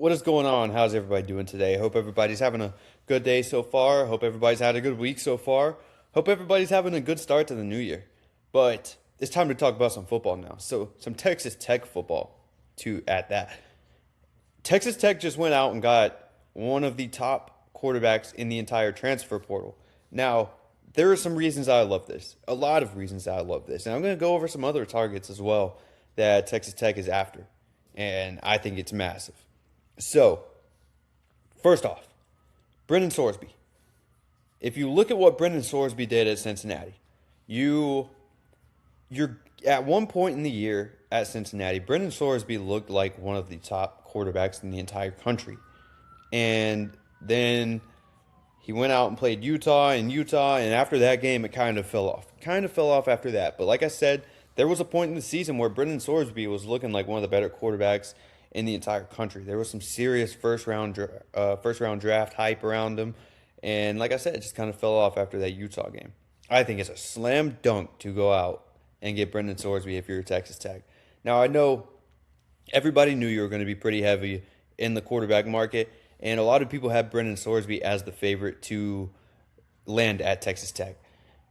What is going on? How's everybody doing today? Hope everybody's having a good day so far. Hope everybody's had a good week so far. Hope everybody's having a good start to the new year. But it's time to talk about some football now. So, some Texas Tech football to at that. Texas Tech just went out and got one of the top quarterbacks in the entire transfer portal. Now, there are some reasons I love this. A lot of reasons I love this. And I'm going to go over some other targets as well that Texas Tech is after. And I think it's massive. So, first off, Brendan Sorsby. If you look at what Brendan Sorsby did at Cincinnati, you're at one point in the year at Cincinnati, Brendan Sorsby looked like one of the top quarterbacks in the entire country. And then he went out and played Utah, and after that game, it kind of fell off. Kind of fell off after that. But like I said, there was a point in the season where Brendan Sorsby was looking like one of the better quarterbacks in the entire country. There was some serious first round draft hype around him, and like I said, it just kind of fell off after that Utah game. I think it's a slam dunk to go out and get Brendan Sorsby if you're Texas Tech. Now I know everybody knew you were going to be pretty heavy in the quarterback market, and a lot of people had Brendan Sorsby as the favorite to land at Texas Tech.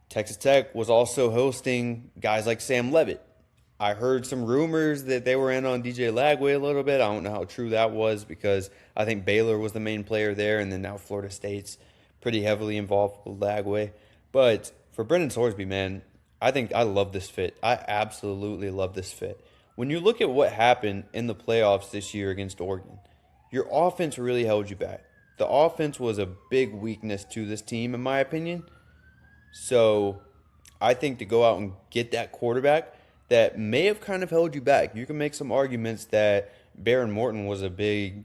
Texas Tech was also hosting guys like Sam Levitt. I heard some rumors that they were in on DJ Lagway a little bit. I don't know how true that was because I think Baylor was the main player there, and then now Florida State's pretty heavily involved with Lagway. But for Brendan Sorsby, man, I think I love this fit. I absolutely love this fit. When you look at what happened in the playoffs this year against Oregon, your offense really held you back. The offense was a big weakness to this team, in my opinion. So I think to go out and get that quarterback that may have kind of held you back. You can make some arguments that Baron Morton was a big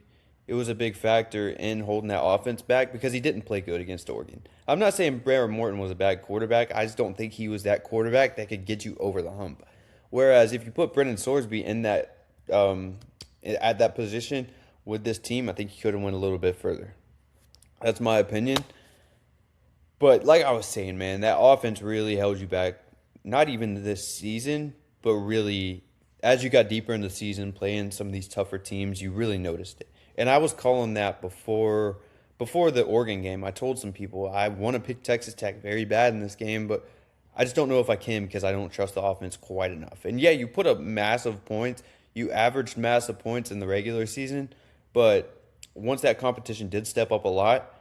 factor in holding that offense back because he didn't play good against Oregon. I'm not saying Baron Morton was a bad quarterback. I just don't think he was that quarterback that could get you over the hump. Whereas if you put Brendan Sorsby in that at that position with this team, I think he could have went a little bit further. That's my opinion. But like I was saying, man, that offense really held you back. Not even this season, but really, as you got deeper in the season, playing some of these tougher teams, you really noticed it. And I was calling that before the Oregon game. I told some people I want to pick Texas Tech very bad in this game, but I just don't know if I can because I don't trust the offense quite enough. And yeah, you put up massive points. You averaged massive points in the regular season, but once that competition did step up a lot,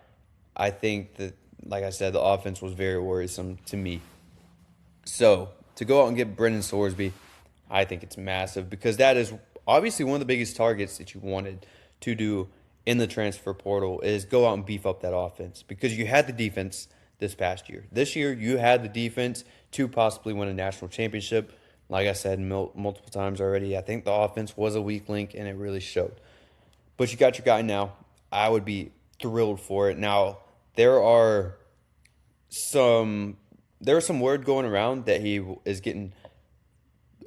I think that, like I said, the offense was very worrisome to me. So, to go out and get Brendan Sorsby, I think it's massive because that is obviously one of the biggest targets that you wanted to do in the transfer portal is go out and beef up that offense because you had the defense this past year. This year, you had the defense to possibly win a national championship. Like I said multiple times already, I think the offense was a weak link and it really showed. But you got your guy now. I would be thrilled for it. Now, there's some word going around that he is getting,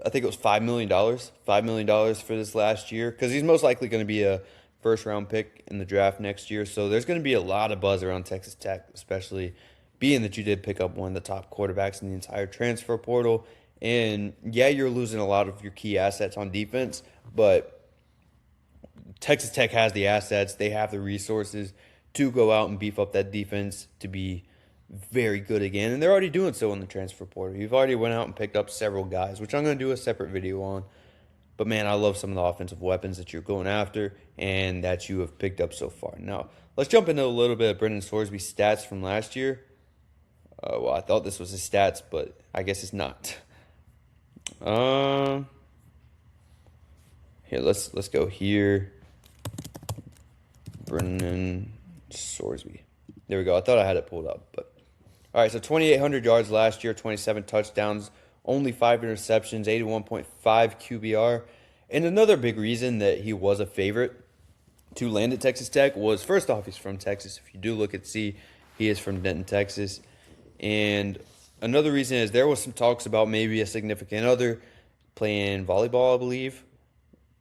I think it was $5 million. $5 million for this last year because he's most likely going to be a first-round pick in the draft next year. So there's going to be a lot of buzz around Texas Tech, especially being that you did pick up one of the top quarterbacks in the entire transfer portal. And, yeah, you're losing a lot of your key assets on defense, but Texas Tech has the assets. They have the resources to go out and beef up that defense to be very good again, and they're already doing so in the transfer portal. You've already went out and picked up several guys, which I'm going to do a separate video on. But, man, I love some of the offensive weapons that you're going after and that you have picked up so far. Now, let's jump into a little bit of Brendan Sorsby's stats from last year. Well, I thought this was his stats, but I guess it's not. Here, let's go here. Brendan Sorsby. There we go. I thought I had it pulled up, but all right, so 2,800 yards last year, 27 touchdowns, only 5 interceptions, 81.5 QBR. And another big reason that he was a favorite to land at Texas Tech was, first off, he's from Texas. If you do look at C, he is from Denton, Texas. And another reason is there was some talks about maybe a significant other playing volleyball, I believe,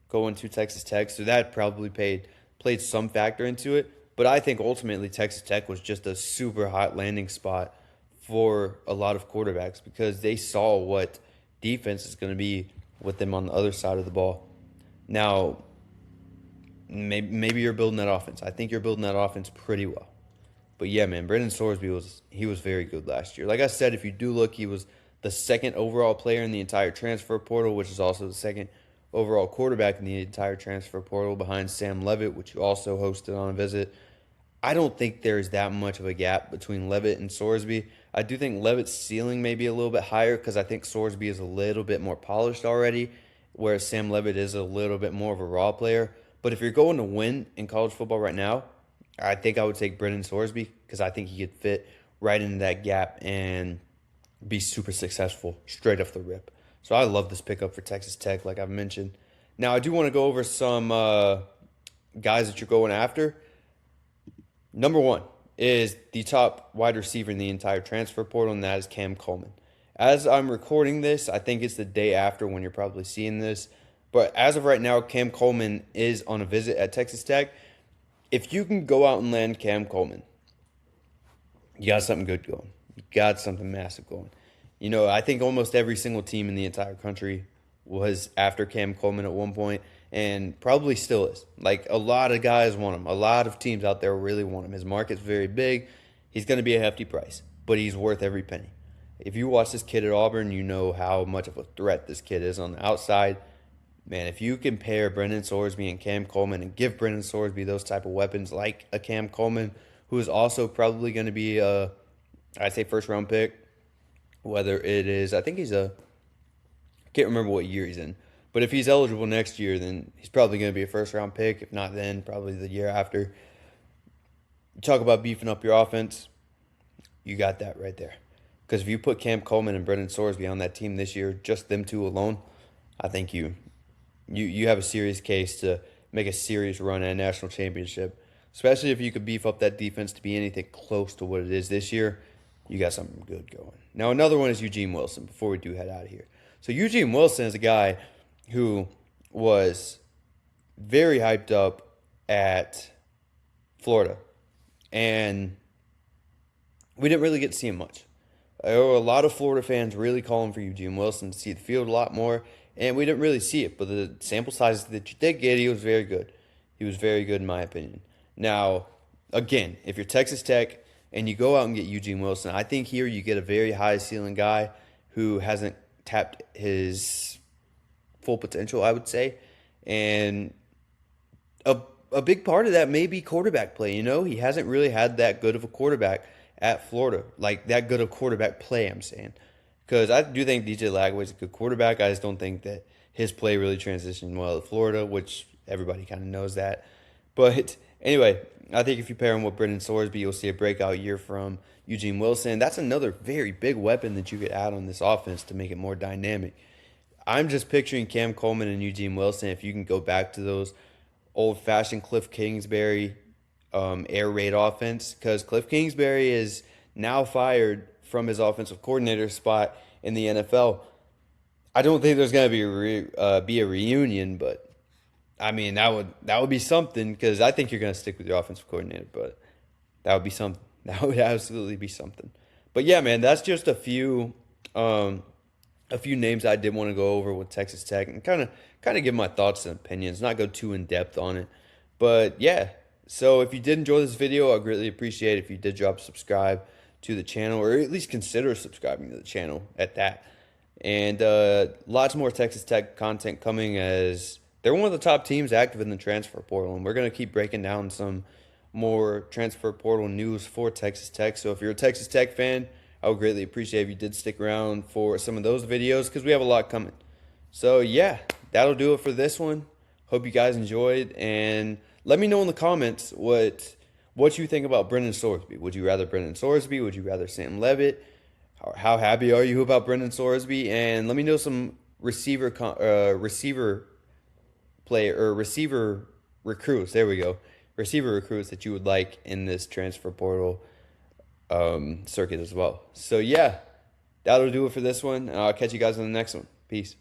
going to Texas Tech. So that probably played some factor into it. But I think ultimately Texas Tech was just a super hot landing spot for a lot of quarterbacks because they saw what defense is going to be with them on the other side of the ball. Now, maybe you're building that offense. I think you're building that offense pretty well. But yeah, man, Brendan Sorsby was very good last year. Like I said, if you do look, he was the second overall player in the entire transfer portal, which is also the second overall quarterback in the entire transfer portal behind Sam Levitt, which you also hosted on a visit. I don't think there's that much of a gap between Levitt and Sorsby. I do think Levitt's ceiling may be a little bit higher because I think Sorsby is a little bit more polished already, whereas Sam Levitt is a little bit more of a raw player. But if you're going to win in college football right now, I think I would take Brendan Sorsby because I think he could fit right into that gap and be super successful straight off the rip. So I love this pickup for Texas Tech, like I've mentioned. Now, I do want to go over some guys that you're going after. Number one is the top wide receiver in the entire transfer portal, and that is Cam Coleman. As I'm recording this, I think it's the day after when you're probably seeing this. But as of right now, Cam Coleman is on a visit at Texas Tech. If you can go out and land Cam Coleman, you got something good going. You got something massive going. You know, I think almost every single team in the entire country was after Cam Coleman at one point, and probably still is. Like, a lot of guys want him. A lot of teams out there really want him. His market's very big. He's going to be a hefty price, but he's worth every penny. If you watch this kid at Auburn, you know how much of a threat this kid is on the outside. Man, if you can pair Brendan Sorsby and Cam Coleman and give Brendan Sorsby those type of weapons like a Cam Coleman, who is also probably going to be a, I'd say, first-round pick, whether it is, I think he's I can't remember what year he's in, but if he's eligible next year, then he's probably going to be a first-round pick. If not then, probably the year after. You talk about beefing up your offense, you got that right there. Because if you put Cam Coleman and Brendan Sorsby on that team this year, just them two alone, I think you have a serious case to make a serious run at a national championship, especially if you could beef up that defense to be anything close to what it is this year. You got something good going. Now, another one is Eugene Wilson before we do head out of here. So Eugene Wilson is a guy who was very hyped up at Florida, and we didn't really get to see him much. There were a lot of Florida fans really calling for Eugene Wilson to see the field a lot more, and we didn't really see it. But the sample sizes that you did get, he was very good. He was very good in my opinion. Now, again, if you're Texas Tech and you go out and get Eugene Wilson, I think here you get a very high ceiling guy who hasn't tapped his full potential, I would say. And a big part of that may be quarterback play. You know, he hasn't really had that good of a quarterback at Florida, like that good of quarterback play, I'm saying. Because I do think DJ Lagway's a good quarterback. I just don't think that his play really transitioned well at Florida, which everybody kind of knows that. But anyway, I think if you pair him with Brendan Sorsby, you'll see a breakout year from Eugene Wilson. That's another very big weapon that you could add on this offense to make it more dynamic. I'm just picturing Cam Coleman and Eugene Wilson. If you can go back to those old-fashioned Cliff Kingsbury air raid offense, because Cliff Kingsbury is now fired from his offensive coordinator spot in the NFL. I don't think there's going to be a reunion, but I mean that would be something, because I think you're going to stick with your offensive coordinator, but that would be something. That would absolutely be something. But yeah, man, that's just a few names I did want to go over with Texas Tech and kind of give my thoughts and opinions, not go too in depth on it. But yeah, so if you did enjoy this video, I'd greatly appreciate it if you did drop a subscribe to the channel, or at least consider subscribing to the channel at that. And lots more Texas Tech content coming, as they're one of the top teams active in the transfer portal, and we're going to keep breaking down some more transfer portal news for Texas Tech. So if you're a Texas Tech fan, I would greatly appreciate if you did stick around for some of those videos, because we have a lot coming. So yeah, that'll do it for this one. Hope you guys enjoyed, and let me know in the comments what you think about Brendan Sorsby. Would you rather Brendan Sorsby? Would you rather Sam Levitt? How happy are you about Brendan Sorsby? And let me know some receiver recruits. There we go. Receiver recruits that you would like in this transfer portal circuit as well. So yeah, that'll do it for this one. I'll catch you guys on the next one. Peace.